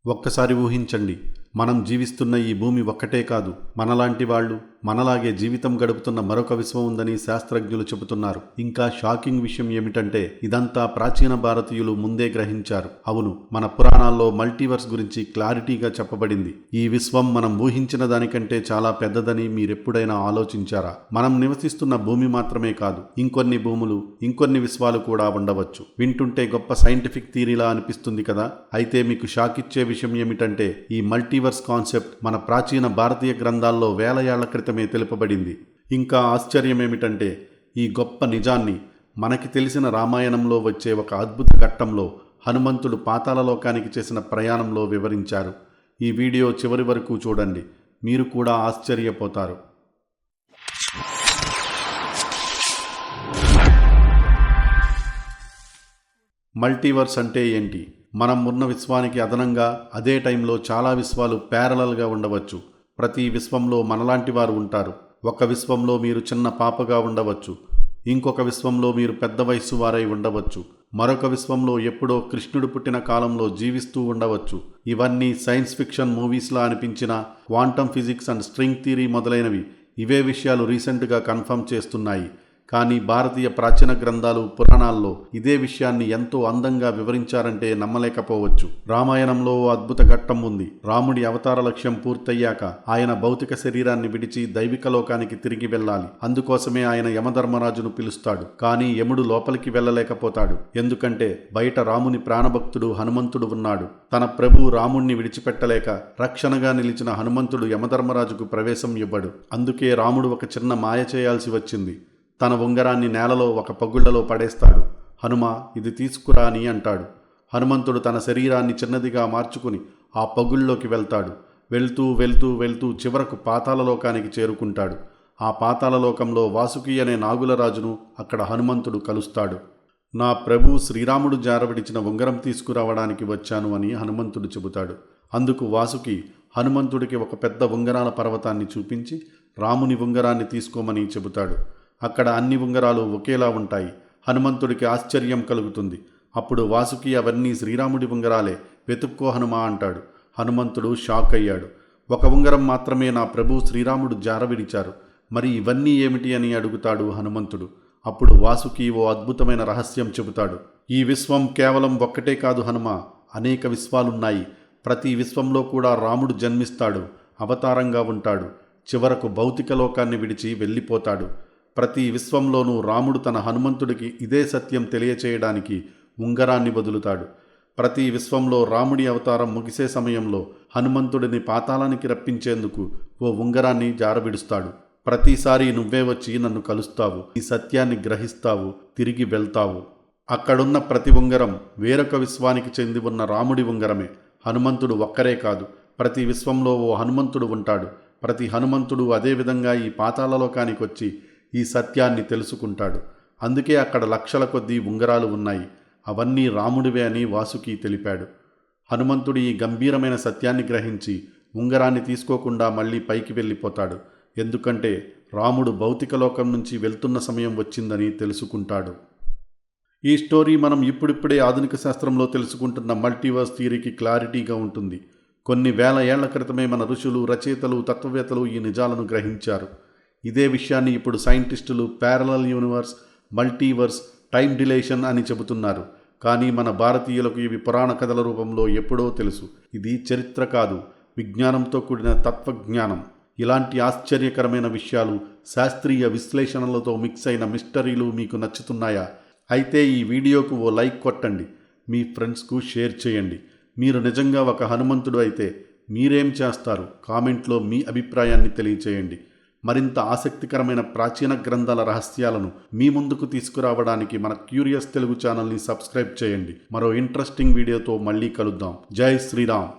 ఒక్కసారి ఊహించండి, మనం జీవిస్తున్న ఈ భూమి ఒక్కటే కాదు, మనలాంటి వాళ్ళు మనలాగే జీవితం గడుపుతున్న మరొక విశ్వం ఉందని శాస్త్రజ్ఞులు చెబుతున్నారు. ఇంకా షాకింగ్ విషయం ఏమిటంటే ఇదంతా ప్రాచీన భారతీయులు ముందే గ్రహించారు. అవును, మన పురాణాల్లో మల్టీవర్స్ గురించి క్లారిటీగా చెప్పబడింది. ఈ విశ్వం మనం ఊహించిన దానికంటే చాలా పెద్దదని మీరెప్పుడైనా ఆలోచించారా? మనం నివసిస్తున్న భూమి మాత్రమే కాదు, ఇంకొన్ని భూములు, ఇంకొన్ని విశ్వాలు కూడా ఉండవచ్చు. వింటుంటే గొప్ప సైంటిఫిక్ థియరీలా అనిపిస్తుంది కదా. అయితే మీకు షాక్ ఇచ్చే విషయం ఏమిటంటే ఈ మల్టీవర్స్ కాన్సెప్ట్ మన ప్రాచీన భారతీయ గ్రంథాల్లో వేల ఏళ్ల క్రితమే తెలుపబడింది. ఇంకా ఆశ్చర్యం ఏమిటంటే ఈ గొప్ప నిజాన్ని మనకి తెలిసిన రామాయణంలో వచ్చే ఒక అద్భుత ఘట్టంలో హనుమంతుడు పాతాళలోకానికి చేసిన ప్రయాణంలో వివరించారు. ఈ వీడియో చివరి వరకు చూడండి, మీరు కూడా ఆశ్చర్యపోతారు. మల్టీవర్స్ అంటే ఏంటి? మనం ఉన్న విశ్వానికి అదనంగా అదే టైంలో చాలా విశ్వాలు ప్యారలల్గా ఉండవచ్చు. ప్రతి విశ్వంలో మనలాంటి వారు ఉంటారు. ఒక విశ్వంలో మీరు చిన్న పాపగా ఉండవచ్చు, ఇంకొక విశ్వంలో మీరు పెద్ద వయస్సు వారై ఉండవచ్చు, మరొక విశ్వంలో ఎప్పుడో కృష్ణుడు పుట్టిన కాలంలో జీవిస్తూ ఉండవచ్చు. ఇవన్నీ సైన్స్ ఫిక్షన్ మూవీస్లా అనిపించిన quantum physics and string theory మొదలైనవి ఇవే విషయాలు రీసెంట్గా కన్ఫర్మ్ చేస్తున్నాయి. కానీ భారతీయ ప్రాచీన గ్రంథాలు, పురాణాల్లో ఇదే విషయాన్ని ఎంతో అందంగా వివరించారంటే నమ్మలేకపోవచ్చు. రామాయణంలో అద్భుత ఘట్టం ఉంది. రాముడి అవతార లక్ష్యం పూర్తయ్యాక ఆయన భౌతిక శరీరాన్ని విడిచి దైవిక లోకానికి తిరిగి వెళ్ళాలి. అందుకోసమే ఆయన యమధర్మరాజును పిలుస్తాడు. కానీ యముడు లోపలికి వెళ్ళలేకపోతాడు. ఎందుకంటే బయట రాముని ప్రాణభక్తుడు హనుమంతుడు ఉన్నాడు. తన ప్రభు రాముణ్ణి విడిచిపెట్టలేక రక్షణగా నిలిచిన హనుమంతుడు యమధర్మరాజుకు ప్రవేశం ఇవ్వడు. అందుకే రాముడు ఒక చిన్న మాయ చేయాల్సి వచ్చింది. తన ఉంగరాన్ని నేలలో ఒక పగుళ్లలో పడేస్తాడు. హనుమా, ఇది తీసుకురా అని అంటాడు. హనుమంతుడు తన శరీరాన్ని చిన్నదిగా మార్చుకుని ఆ పగుళ్ళలోకి వెళ్తాడు. వెళ్తూ వెళ్తూ వెళ్తూ చివరకు పాతాళలోకానికి చేరుకుంటాడు. ఆ పాతాళలోకంలో వాసుకి అనే నాగులరాజును అక్కడ హనుమంతుడు కలుస్తాడు. నా ప్రభు శ్రీరాముడు జారవిడిచిన ఉంగరం తీసుకురావడానికి వచ్చాను అని హనుమంతుడు చెబుతాడు. అందుకు వాసుకి హనుమంతుడికి ఒక పెద్ద ఉంగరాల పర్వతాన్ని చూపించి రాముని ఉంగరాన్ని తీసుకోమని చెబుతాడు. అక్కడ అన్ని ఉంగరాలు ఒకేలా ఉంటాయి. హనుమంతుడికి ఆశ్చర్యం కలుగుతుంది. అప్పుడు వాసుకి అవన్నీ శ్రీరాముడి ఉంగరాలే, వెతుక్కో హనుమా అంటాడు. హనుమంతుడు షాక్ అయ్యాడు. ఒక ఉంగరం మాత్రమే నా ప్రభు శ్రీరాముడు జారవిడిచారు, మరి ఇవన్నీ ఏమిటి అని అడుగుతాడు హనుమంతుడు. అప్పుడు వాసుకి ఓ అద్భుతమైన రహస్యం చెబుతాడు. ఈ విశ్వం కేవలం ఒక్కటే కాదు హనుమా, అనేక విశ్వాలున్నాయి. ప్రతి విశ్వంలో కూడా రాముడు జన్మిస్తాడు, అవతారంగా ఉంటాడు, చివరకు భౌతిక లోకాన్ని విడిచి వెళ్ళిపోతాడు. ప్రతి విశ్వంలోనూ రాముడు తన హనుమంతుడికి ఇదే సత్యం తెలియచేయడానికి ఉంగరాన్ని వదులుతాడు. ప్రతి విశ్వంలో రాముడి అవతారం ముగిసే సమయంలో హనుమంతుడిని పాతాళానికి రప్పించేందుకు ఓ ఉంగరాన్ని జారవిడుస్తాడు. ప్రతిసారి నువ్వే వచ్చి నన్ను కలుస్తావు, ఈ సత్యాన్ని గ్రహిస్తావు, తిరిగి వెళ్తావు. అక్కడున్న ప్రతి ఉంగరం వేరొక విశ్వానికి చెంది ఉన్న రాముడి ఉంగరమే. హనుమంతుడు ఒక్కరే కాదు, ప్రతి విశ్వంలో ఓ హనుమంతుడు ఉంటాడు. ప్రతి హనుమంతుడు అదేవిధంగా ఈ పాతాళలోకానికి వచ్చి ఈ సత్యాన్ని తెలుసుకుంటాడు. అందుకే అక్కడ లక్షల కొద్దీ ఉంగరాలు ఉన్నాయి. అవన్నీ రాముడివే అని వాసుకి తెలిపాడు. హనుమంతుడు ఈ గంభీరమైన సత్యాన్ని గ్రహించి ఉంగరాన్ని తీసుకోకుండా మళ్ళీ పైకి వెళ్ళిపోతాడు. ఎందుకంటే రాముడు భౌతిక లోకం నుంచి వెళ్తున్న సమయం వచ్చిందని తెలుసుకుంటాడు. ఈ స్టోరీ మనం ఇప్పుడిప్పుడే ఆధునిక శాస్త్రంలో తెలుసుకుంటున్న మల్టీవర్స్ థియరీకి క్లారిటీగా ఉంటుంది. కొన్ని వేల ఏళ్ల క్రితమే మన ఋషులు, రచయితలు, తత్వవేత్తలు ఈ నిజాలను గ్రహించారు. ఇదే విషయాన్ని ఇప్పుడు సైంటిస్టులు parallel universe, multiverse, time dilation అని చెబుతున్నారు. కానీ మన భారతీయులకు ఇవి పురాణ కథల రూపంలో ఎప్పుడో తెలుసు. ఇది చరిత్ర కాదు, విజ్ఞానంతో కూడిన తత్వజ్ఞానం. ఇలాంటి ఆశ్చర్యకరమైన విషయాలు, శాస్త్రీయ విశ్లేషణలతో మిక్స్ అయిన మిస్టరీలు మీకు నచ్చుతున్నాయా? అయితే ఈ వీడియోకు ఓ లైక్ కొట్టండి, మీ ఫ్రెండ్స్కు షేర్ చేయండి. మీరు నిజంగా ఒక హనుమంతుడు అయితే మీరేం చేస్తారు? కామెంట్లో మీ అభిప్రాయాన్ని తెలియచేయండి. మరింత ఆసక్తికరమైన ప్రాచీన గ్రంథాల రహస్యాలను మీ ముందుకు తీసుకురావడానికి మన క్యూరియస్ తెలుగు ఛానల్ని సబ్స్క్రైబ్ చేయండి. మరో ఇంట్రెస్టింగ్ వీడియోతో మళ్ళీ కలుద్దాం. జై శ్రీరామ్.